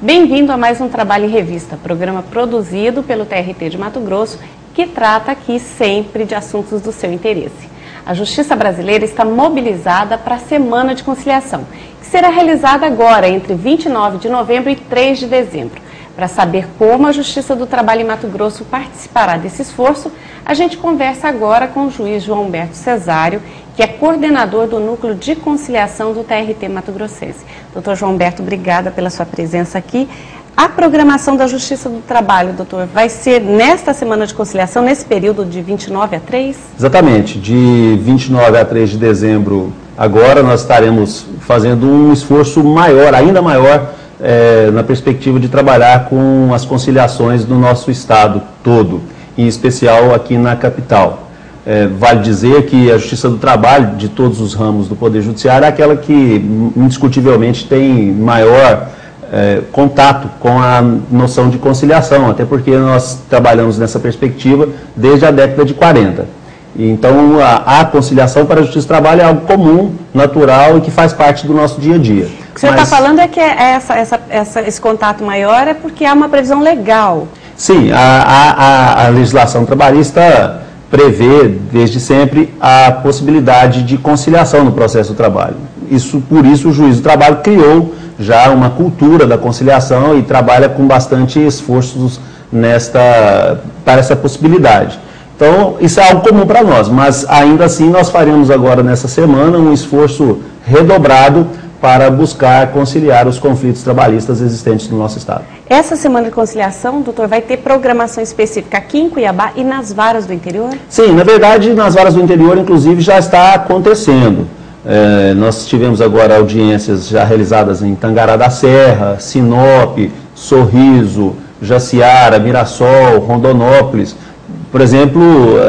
Bem-vindo a mais um Trabalho em Revista, programa produzido pelo TRT de Mato Grosso, que trata aqui sempre de assuntos do seu interesse. A Justiça Brasileira está mobilizada para a Semana de Conciliação, que será realizada agora, entre 29 de novembro e 3 de dezembro. Para saber como a Justiça do Trabalho em Mato Grosso participará desse esforço, a gente conversa agora com o juiz João Humberto Cesário, que é coordenador do Núcleo de Conciliação do TRT Mato Grossense. Doutor João Humberto, obrigada pela sua presença aqui. A programação da Justiça do Trabalho, doutor, vai ser nesta Semana de Conciliação, nesse período de 29 a 3? Exatamente, de 29 a 3 de dezembro agora nós estaremos fazendo um esforço maior, ainda maior, na perspectiva de trabalhar com as conciliações do nosso estado todo, em especial aqui na capital. Vale dizer que a Justiça do Trabalho, de todos os ramos do Poder Judiciário, é aquela que indiscutivelmente tem maior contato com a noção de conciliação, até porque nós trabalhamos nessa perspectiva desde a década de 40. Então, a conciliação para a Justiça do Trabalho é algo comum, natural e que faz parte do nosso dia a dia. O que você está falando é que esse contato maior é porque há uma previsão legal. Sim, a legislação trabalhista prevê, desde sempre, a possibilidade de conciliação no processo do trabalho. Por isso, o Juiz do Trabalho criou já uma cultura da conciliação e trabalha com bastante esforços para essa possibilidade. Então, isso é algo comum para nós, mas ainda assim nós faremos agora, nessa semana, um esforço redobrado para buscar conciliar os conflitos trabalhistas existentes no nosso estado. Essa Semana de Conciliação, doutor, vai ter programação específica aqui em Cuiabá e nas varas do interior? Sim, na verdade, nas varas do interior, inclusive, já está acontecendo. Nós tivemos agora audiências já realizadas em Tangará da Serra, Sinop, Sorriso, Jaciara, Mirassol, Rondonópolis. Por exemplo,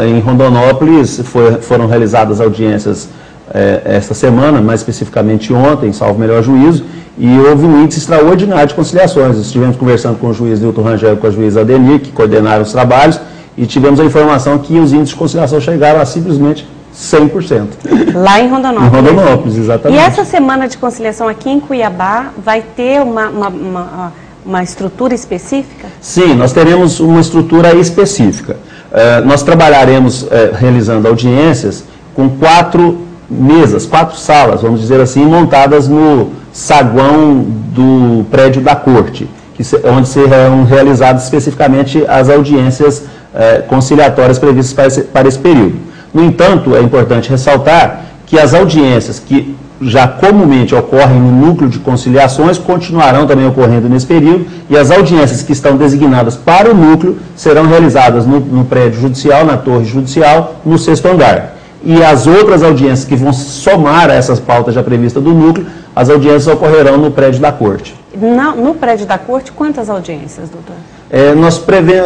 em Rondonópolis foram realizadas audiências esta semana, mais especificamente ontem, salvo melhor juízo, e houve um índice extraordinário de conciliações. Estivemos conversando com o juiz Nilton Rangel e com a juíza Adenir, que coordenaram os trabalhos, e tivemos a informação que os índices de conciliação chegaram a simplesmente 100%. Lá em Rondonópolis. Em Rondonópolis, exatamente. E essa Semana de Conciliação aqui em Cuiabá vai ter uma estrutura específica? Sim, nós teremos uma estrutura específica. Nós trabalharemos realizando audiências com 4 mesas, 4 salas, vamos dizer assim, montadas no saguão do prédio da Corte, onde serão realizadas especificamente as audiências conciliatórias previstas para esse período. No entanto, é importante ressaltar que as audiências que já comumente ocorrem no núcleo de conciliações continuarão também ocorrendo nesse período, e as audiências que estão designadas para o núcleo serão realizadas no prédio judicial, na torre judicial, no 6º andar. E as outras audiências que vão somar a essas pautas já previstas do núcleo, as audiências ocorrerão no prédio da Corte. No prédio da Corte, quantas audiências, doutor? Nós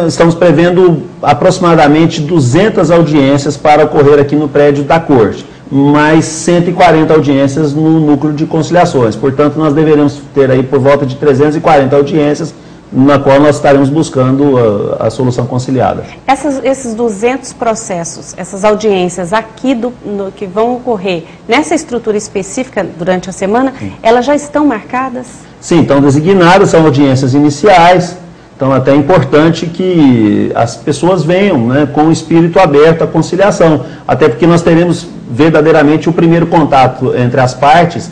estamos prevendo aproximadamente 200 audiências para ocorrer aqui no prédio da Corte, mais 140 audiências no núcleo de conciliações. Portanto, nós deveremos ter aí por volta de 340 audiências, na qual nós estaremos buscando a solução conciliada. Esses 200 processos, essas audiências aqui que vão ocorrer nessa estrutura específica durante a semana, elas já estão marcadas? Sim, estão designadas, são audiências iniciais, então até é importante que as pessoas venham, né, com o espírito aberto à conciliação, até porque nós teremos verdadeiramente o primeiro contato entre as partes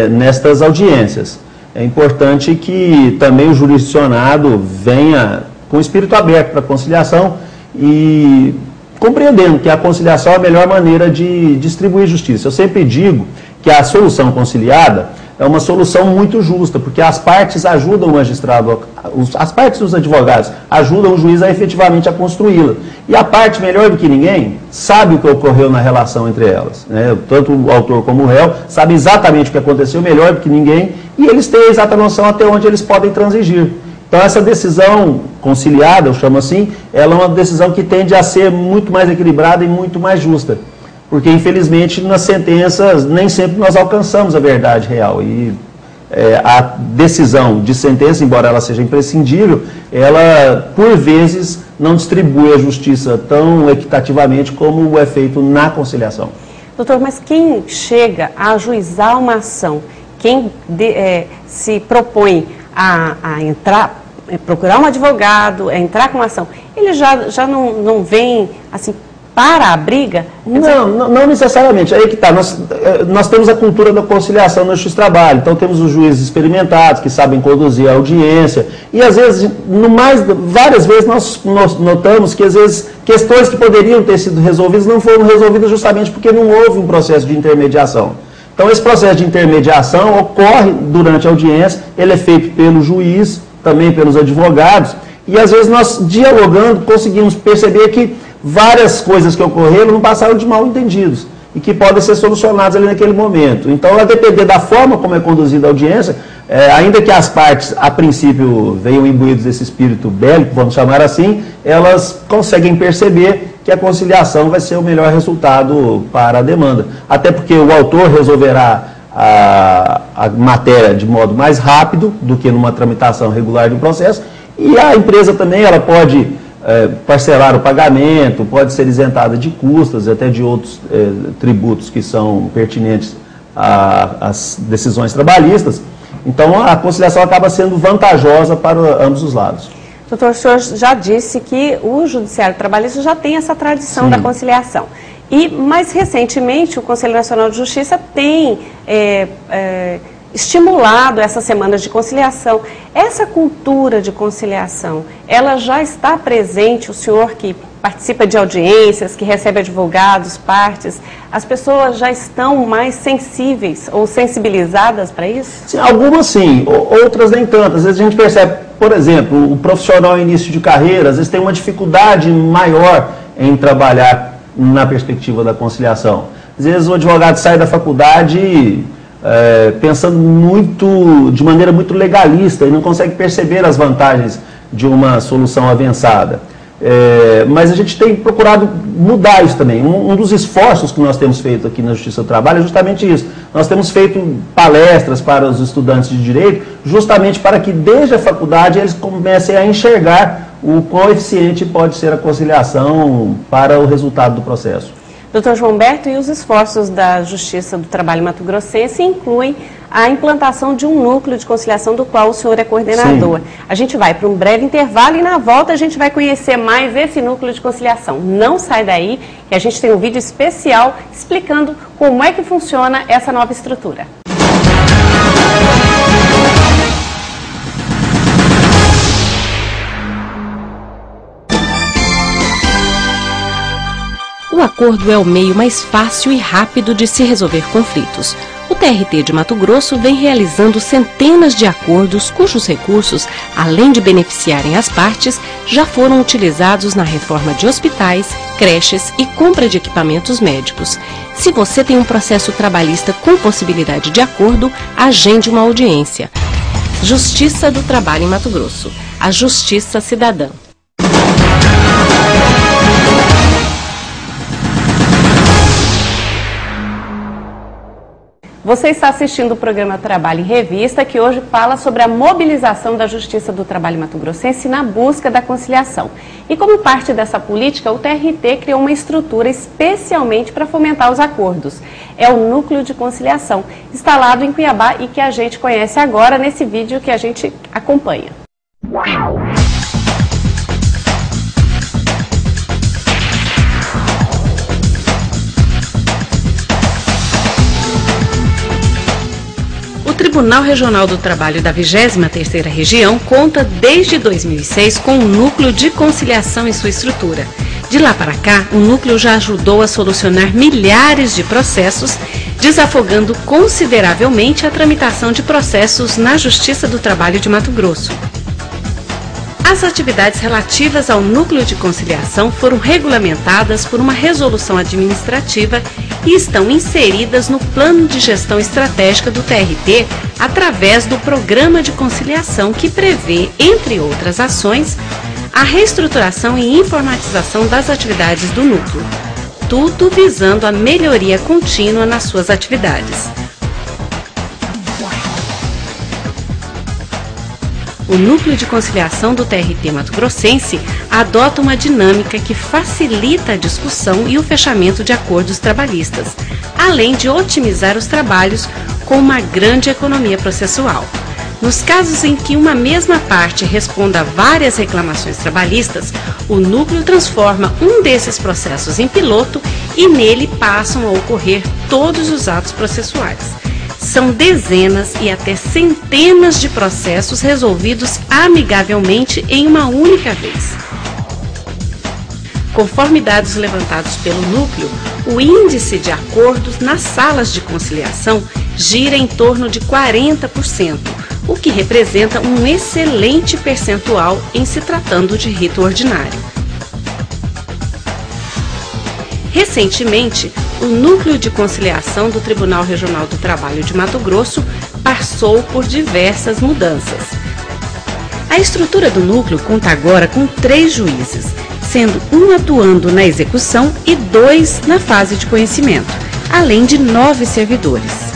nestas audiências. É importante que também o jurisdicionado venha com o espírito aberto para a conciliação e compreendendo que a conciliação é a melhor maneira de distribuir justiça. Eu sempre digo que a solução conciliada é uma solução muito justa, porque as partes ajudam o magistrado, as partes dos advogados ajudam o juiz a efetivamente a construí-la. E a parte, melhor do que ninguém, sabe o que ocorreu na relação entre elas, né? Tanto o autor como o réu sabem exatamente o que aconteceu, melhor do que ninguém, e eles têm a exata noção até onde eles podem transigir. Então, essa decisão conciliada, eu chamo assim, ela é uma decisão que tende a ser muito mais equilibrada e muito mais justa. Porque, infelizmente, nas sentenças, nem sempre nós alcançamos a verdade real. E a decisão de sentença, embora ela seja imprescindível, ela, por vezes, não distribui a justiça tão equitativamente como é feito na conciliação. Doutor, mas quem chega a ajuizar uma ação, quem se propõe a entrar, procurar um advogado, entrar com uma ação, ele já não vem assim para a briga? Não necessariamente. Aí que está. Nós temos a cultura da conciliação no Justiça do Trabalho. Então temos os juízes experimentados que sabem conduzir a audiência. E às vezes, várias vezes nós notamos que às vezes questões que poderiam ter sido resolvidas não foram resolvidas justamente porque não houve um processo de intermediação. Então esse processo de intermediação ocorre durante a audiência, ele é feito pelo juiz, também pelos advogados, e às vezes nós dialogando conseguimos perceber que várias coisas que ocorreram não passaram de mal entendidos e que podem ser solucionadas ali naquele momento. Então, a depender da forma como é conduzida a audiência, ainda que as partes, a princípio, venham imbuídas desse espírito bélico, vamos chamar assim, elas conseguem perceber que a conciliação vai ser o melhor resultado para a demanda. Até porque o autor resolverá a matéria de modo mais rápido do que numa tramitação regular de um processo, e a empresa também ela pode parcelar o pagamento, pode ser isentada de custas, até de outros tributos que são pertinentes às decisões trabalhistas. Então, a conciliação acaba sendo vantajosa para ambos os lados. Doutor, o senhor já disse que o Judiciário Trabalhista já tem essa tradição da conciliação. E, mais recentemente, o Conselho Nacional de Justiça tem estimulado essas semanas de conciliação. Essa cultura de conciliação, ela já está presente, o senhor que participa de audiências, que recebe advogados, partes, as pessoas já estão mais sensíveis ou sensibilizadas para isso? Sim, algumas sim, outras nem tantas. Às vezes a gente percebe, por exemplo, o profissional em início de carreira, às vezes tem uma dificuldade maior em trabalhar na perspectiva da conciliação. Às vezes o advogado sai da faculdade pensando de maneira muito legalista e não consegue perceber as vantagens de uma solução avançada. Mas a gente tem procurado mudar isso também. Um dos esforços que nós temos feito aqui na Justiça do Trabalho é justamente isso. Nós temos feito palestras para os estudantes de Direito, justamente para que desde a faculdade eles comecem a enxergar o quão eficiente pode ser a conciliação para o resultado do processo. Doutor João Humberto, e os esforços da Justiça do Trabalho mato-grossense incluem a implantação de um núcleo de conciliação do qual o senhor é coordenador. Sim. A gente vai para um breve intervalo e na volta a gente vai conhecer mais esse núcleo de conciliação. Não sai daí, que a gente tem um vídeo especial explicando como é que funciona essa nova estrutura. O acordo é o meio mais fácil e rápido de se resolver conflitos. O TRT de Mato Grosso vem realizando centenas de acordos cujos recursos, além de beneficiarem as partes, já foram utilizados na reforma de hospitais, creches e compra de equipamentos médicos. Se você tem um processo trabalhista com possibilidade de acordo, agende uma audiência. Justiça do Trabalho em Mato Grosso. A Justiça Cidadã. Você está assistindo o programa Trabalho em Revista, que hoje fala sobre a mobilização da Justiça do Trabalho mato-grossense na busca da conciliação. E como parte dessa política, o TRT criou uma estrutura especialmente para fomentar os acordos. É o Núcleo de Conciliação, instalado em Cuiabá e que a gente conhece agora nesse vídeo que a gente acompanha. O Tribunal Regional do Trabalho da 23ª Região conta desde 2006 com um núcleo de conciliação em sua estrutura. De lá para cá, o núcleo já ajudou a solucionar milhares de processos, desafogando consideravelmente a tramitação de processos na Justiça do Trabalho de Mato Grosso. As atividades relativas ao núcleo de conciliação foram regulamentadas por uma resolução administrativa e estão inseridas no Plano de Gestão Estratégica do TRT através do Programa de Conciliação que prevê, entre outras ações, a reestruturação e informatização das atividades do núcleo, tudo visando a melhoria contínua nas suas atividades. O Núcleo de Conciliação do TRT mato-grossense adota uma dinâmica que facilita a discussão e o fechamento de acordos trabalhistas, além de otimizar os trabalhos com uma grande economia processual. Nos casos em que uma mesma parte responda a várias reclamações trabalhistas, o núcleo transforma um desses processos em piloto e nele passam a ocorrer todos os atos processuais. São dezenas e até centenas de processos resolvidos amigavelmente em uma única vez. Conforme dados levantados pelo núcleo, o índice de acordos nas salas de conciliação gira em torno de 40%, o que representa um excelente percentual em se tratando de rito ordinário. Recentemente, o Núcleo de Conciliação do Tribunal Regional do Trabalho de Mato Grosso passou por diversas mudanças. A estrutura do núcleo conta agora com 3 juízes, sendo um atuando na execução e 2 na fase de conhecimento, além de 9 servidores.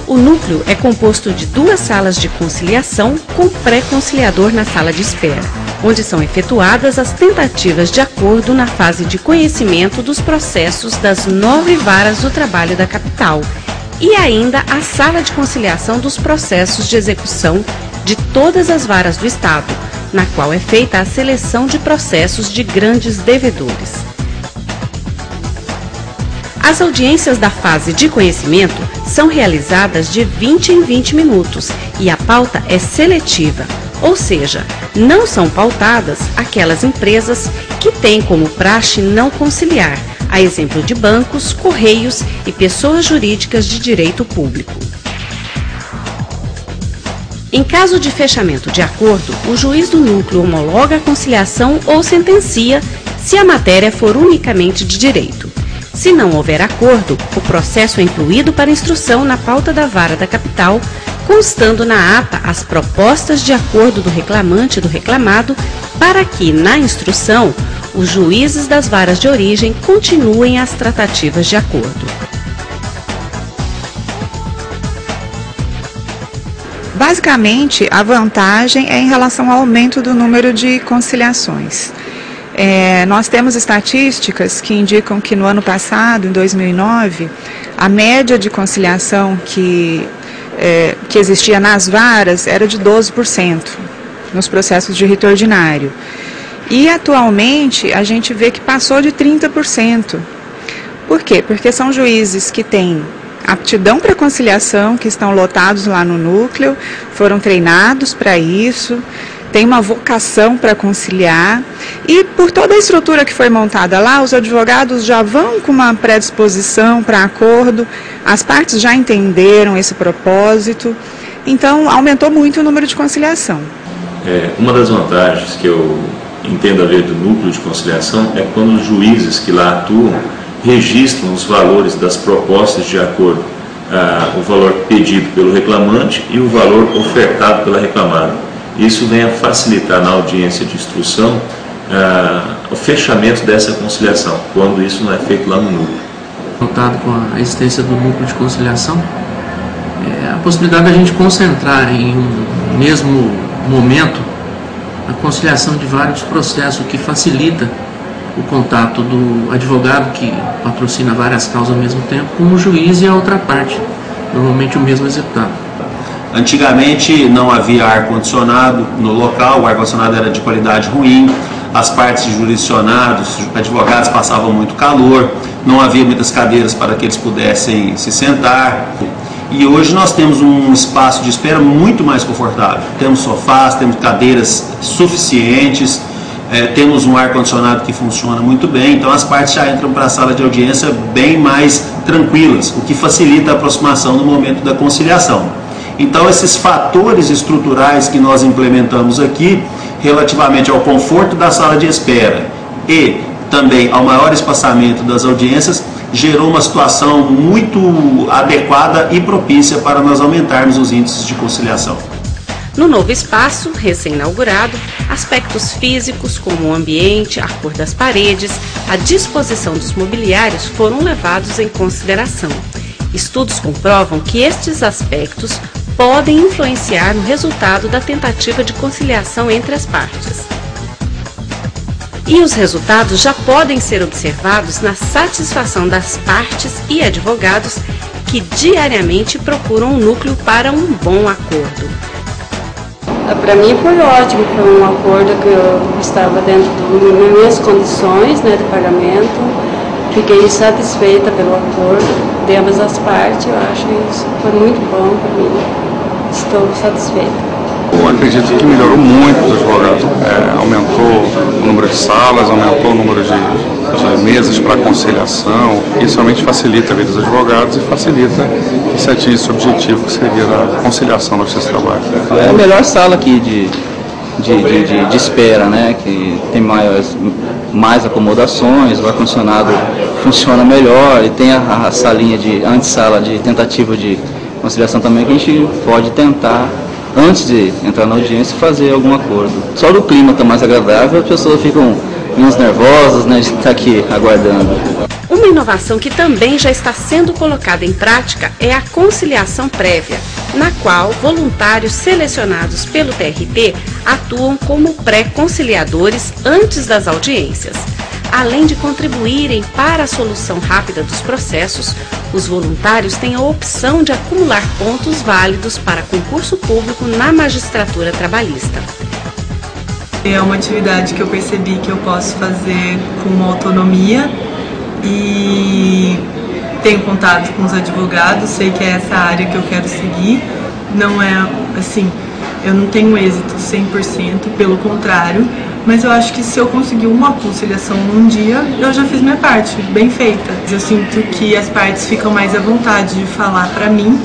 O núcleo é composto de 2 salas de conciliação com pré-conciliador na sala de espera, onde são efetuadas as tentativas de acordo na fase de conhecimento dos processos das 9 varas do trabalho da capital, e ainda a sala de conciliação dos processos de execução de todas as varas do Estado, na qual é feita a seleção de processos de grandes devedores. As audiências da fase de conhecimento são realizadas de 20 em 20 minutos e a pauta é seletiva, ou seja, não são pautadas aquelas empresas que têm como praxe não conciliar, a exemplo de bancos, correios e pessoas jurídicas de direito público. Em caso de fechamento de acordo, o juiz do núcleo homologa a conciliação ou sentencia se a matéria for unicamente de direito. Se não houver acordo, o processo é incluído para instrução na pauta da vara da capital, constando na ata as propostas de acordo do reclamante e do reclamado, para que, na instrução, os juízes das varas de origem continuem as tratativas de acordo. Basicamente, a vantagem é em relação ao aumento do número de conciliações. Nós temos estatísticas que indicam que no ano passado, em 2009, a média de conciliação que existia nas varas era de 12% nos processos de rito ordinário. E atualmente a gente vê que passou de 30%. Por quê? Porque são juízes que têm aptidão para conciliação, que estão lotados lá no núcleo, foram treinados para isso, têm uma vocação para conciliar e por toda a estrutura que foi montada lá, os advogados já vão com uma predisposição para acordo, as partes já entenderam esse propósito, então aumentou muito o número de conciliação. Uma das vantagens que eu entendo a ver do núcleo de conciliação é quando os juízes que lá atuam registram os valores das propostas de acordo, o valor pedido pelo reclamante e o valor ofertado pela reclamada. Isso vem a facilitar na audiência de instrução o fechamento dessa conciliação, quando isso não é feito lá no núcleo. Notado com a existência do núcleo de conciliação, a possibilidade da gente concentrar em um mesmo momento a conciliação de vários processos, o que facilita o contato do advogado que patrocina várias causas ao mesmo tempo com o juiz e a outra parte, normalmente o mesmo executado. Antigamente não havia ar-condicionado no local, o ar-condicionado era de qualidade ruim, as partes de jurisdicionados, advogados passavam muito calor, não havia muitas cadeiras para que eles pudessem se sentar. E hoje nós temos um espaço de espera muito mais confortável. Temos sofás, temos cadeiras suficientes, temos um ar-condicionado que funciona muito bem, então as partes já entram para a sala de audiência bem mais tranquilas, o que facilita a aproximação no momento da conciliação. Então esses fatores estruturais que nós implementamos aqui, relativamente ao conforto da sala de espera e também ao maior espaçamento das audiências, gerou uma situação muito adequada e propícia para nós aumentarmos os índices de conciliação. No novo espaço, recém-inaugurado, aspectos físicos como o ambiente, a cor das paredes, a disposição dos mobiliários foram levados em consideração. Estudos comprovam que estes aspectos podem influenciar no resultado da tentativa de conciliação entre as partes. E os resultados já podem ser observados na satisfação das partes e advogados que diariamente procuram um núcleo para um bom acordo. Para mim foi ótimo, foi um acordo que eu estava dentro das minhas condições, né, de pagamento. Fiquei satisfeita pelo acordo de ambas as partes, eu acho isso foi muito bom para mim, estou satisfeita. Eu acredito que melhorou muito os advogados, aumentou o número de salas, aumentou o número de mesas para conciliação, isso realmente facilita a vida dos advogados e facilita que se atinja esse objetivo que seria a conciliação no justiça do trabalho. É a melhor sala aqui de espera, né? Que tem mais acomodações, o ar-condicionado funciona melhor e tem a salinha de antessala de tentativa de conciliação também, que a gente pode tentar, antes de entrar na audiência, fazer algum acordo. Só do clima está mais agradável, as pessoas ficam menos nervosas, né, de estar aqui aguardando. Uma inovação que também já está sendo colocada em prática é a conciliação prévia, na qual voluntários selecionados pelo TRT atuam como pré-conciliadores antes das audiências. Além de contribuírem para a solução rápida dos processos, os voluntários têm a opção de acumular pontos válidos para concurso público na magistratura trabalhista. É uma atividade que eu percebi que eu posso fazer com uma autonomia e tenho contato com os advogados, sei que é essa área que eu quero seguir. Não é assim, eu não tenho êxito 100%, pelo contrário, mas eu acho que se eu conseguir uma conciliação num dia, eu já fiz minha parte, bem feita. Eu sinto que as partes ficam mais à vontade de falar para mim,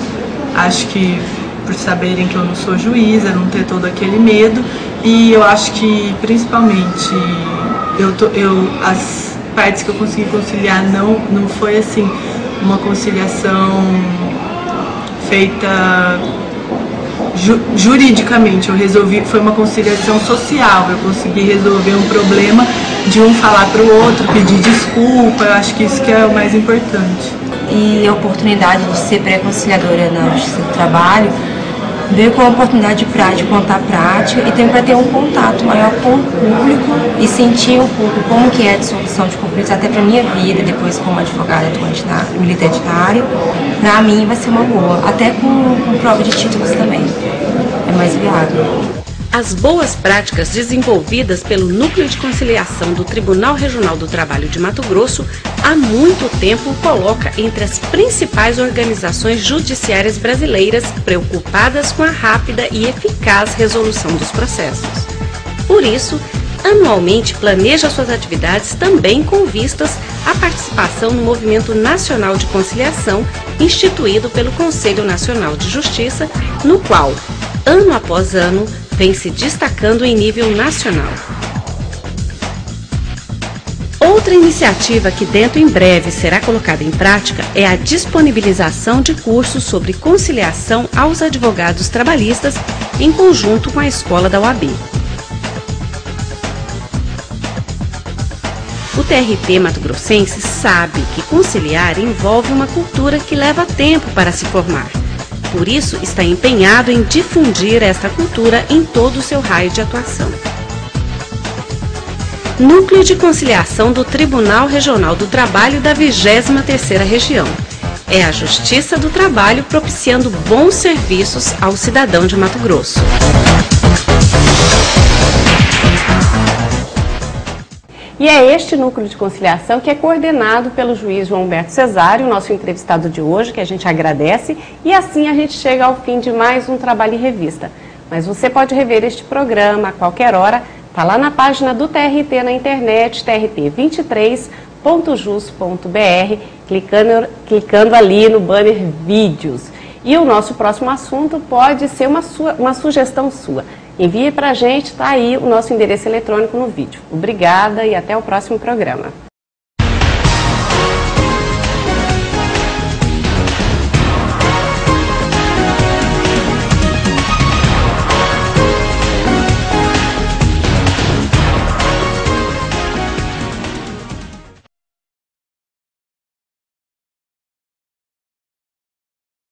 acho que por saberem que eu não sou juíza, não ter todo aquele medo, e eu acho que principalmente as partes que eu consegui conciliar não foi assim uma conciliação feita juridicamente, eu resolvi, foi uma conciliação social, eu consegui resolver um problema de um falar para o outro, pedir desculpa, eu acho que isso que é o mais importante. E a oportunidade de ser pré-conciliadora na Justiça do Trabalho veio com a oportunidade de contar prática e também para ter um contato maior com o público e sentir um pouco como que é a dissolução de conflitos, até para a minha vida, depois como advogada atuante militante na área, para mim vai ser uma boa, até com prova de títulos também, é mais viável. As boas práticas desenvolvidas pelo Núcleo de Conciliação do Tribunal Regional do Trabalho de Mato Grosso há muito tempo coloca entre as principais organizações judiciárias brasileiras preocupadas com a rápida e eficaz resolução dos processos. Por isso, anualmente planeja suas atividades também com vistas à participação no Movimento Nacional de Conciliação instituído pelo Conselho Nacional de Justiça, no qual, ano após ano, vem se destacando em nível nacional. Outra iniciativa que dentro em breve será colocada em prática é a disponibilização de cursos sobre conciliação aos advogados trabalhistas em conjunto com a escola da UAB. O TRT mato-grossense sabe que conciliar envolve uma cultura que leva tempo para se formar. Por isso, está empenhado em difundir esta cultura em todo o seu raio de atuação. Núcleo de Conciliação do Tribunal Regional do Trabalho da 23ª Região. É a Justiça do Trabalho propiciando bons serviços ao cidadão de Mato Grosso. E é este núcleo de conciliação que é coordenado pelo juiz João Humberto Cesário, nosso entrevistado de hoje, que a gente agradece. E assim a gente chega ao fim de mais um Trabalho em Revista. Mas você pode rever este programa a qualquer hora, está lá na página do TRT na internet, trt23.jus.br, clicando ali no banner Vídeos. E o nosso próximo assunto pode ser uma sugestão sua. Envie para a gente, está aí o nosso endereço eletrônico no vídeo. Obrigada e até o próximo programa.